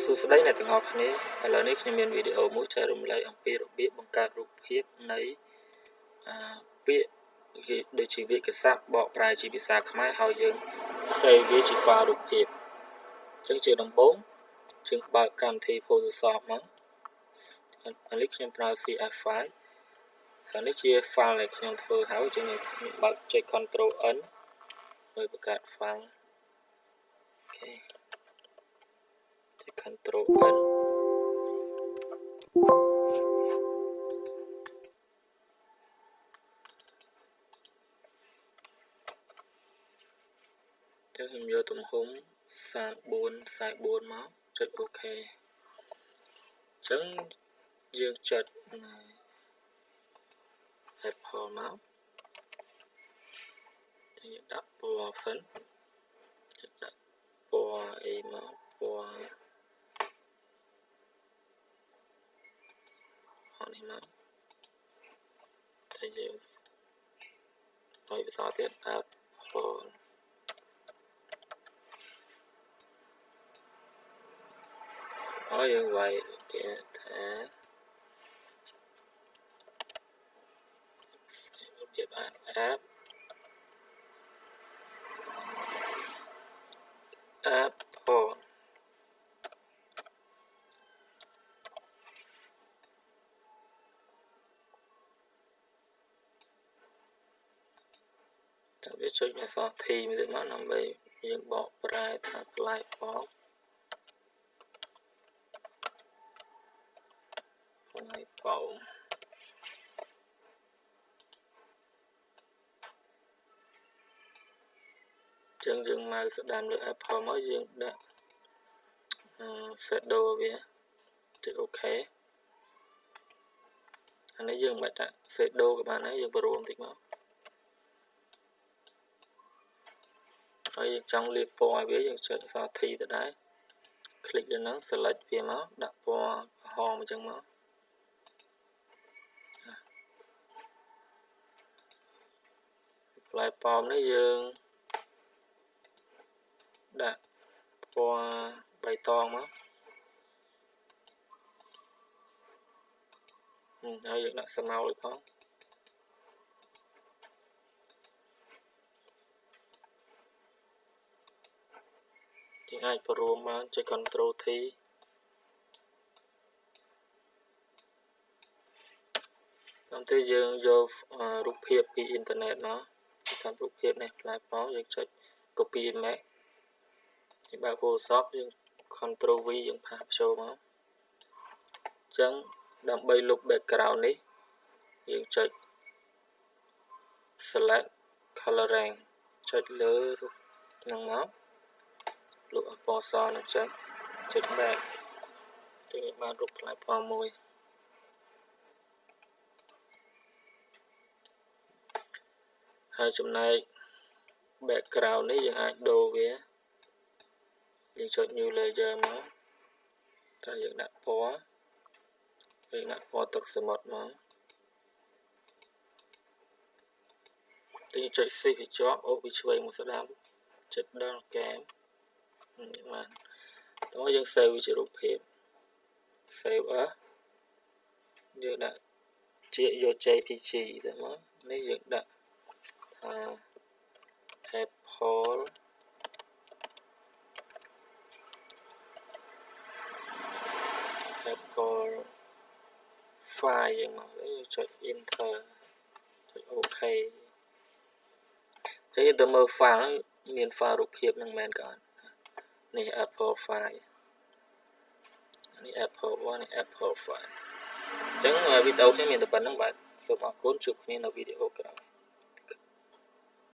សួស្តីអ្នកទាំងអស់គ្នាឥឡូវនេះខ្ញុំមានវីដេអូមួយចែករំលែកអំពីរបៀបបង្កើតរូបភាពនៃពាក្យដូចជាវាក្យសព្ទបកប្រែជាភាសាខ្មែរហើយយើង save វាជា file រូបភាពអញ្ចឹងជាដំបូងយើងបើកកម្មវិធី Photoshop មកឥឡូវខ្ញុំប្រើ CF5 ហើយនេះជា file ដែលខ្ញុំធ្វើហើយអញ្ចឹងខ្ញុំបើកចុច Ctrl N ហើយបង្កើត file អូខេCtrl N ខ្ញុំយកទំហំ34 44មកចុចអូខេអញ្ចឹងយើងចុច Apple មកយើងដាក់ពណ៌សិនដាក់ពណ៌អីមកពណ៌នេះមកតែយើងឲ្យបន្តទៀត Appleហើយយើងវាយទៀតថារបៀបអាន Apple តែវាចុចអក្សរ T មួយទៀតមកដើម្បីយើងបកប្រែថាផ្លែបកផ្លែបោចឹងយើងមកស្ដាំលើ Apple មកយើងដាក់shadow វាចុចអូខេអានេះយើងមិនដាក់ shadow ក៏បានដែរយើងបរួមតិចមកហើយយើងចង់លាបពណ៌ឲ្យវាយើងចុចអក្សរ T ទៅដែរ click លើហ្នឹង select វាមកដាក់ពណ៌ក្រហមអញ្ចឹងមកផ្លែប៉ោមនេះយើងដាក់ពណ៌បៃតងមកហើយយើងដាក់ស្មៅលើផងយើងអាចបរួមបានចុច Ctrl T តាមទៅយើងយករូបភាពពីអ៊ីនធឺណិតមកតាមរូបភាពនេះផ្លែប៉ោមយើងចុច copy image យើងបើក Photoshop យើង Ctrl V យើងផាសចូលមកអញ្ចឹងដើម្បីលុប background នេះយើងចុច select coloring ចុចលើរូបហ្នឹងមកលុបអពណ៌សនឹងចេញចុច back ចឹងបានរូបផ្លែប៉ោមមួយហើយចំណែក background នេះយើងអាចដូរវាយើងចុច new layer មកតែយើងដាក់ពណ៌យើងដាក់ពណ៌ទឹកសមុទ្រមកយើងចុច shift វាជាប់អូសវាឆ្វេងមកស្ដាំចុចដល់កែមបានតោះយើង save វាជារូបភាព save as យើងដាក់ជាយក JPG ទៅមកនេះយើងដាក់ថា Apple file យើងមកយើងចុច enter ចុច OK ចឹងយើងទៅមើល file មាន file រូបភាពនឹងមែនក៏អត់នេះ Apple file នេះ Apple 1នេះ Apple file ចឹងវីដេអូខ្ញុំមានតែប៉ុណ្្នឹងបាទសូមអរគុណជួបគ្នានៅវីដេអូក្រោយ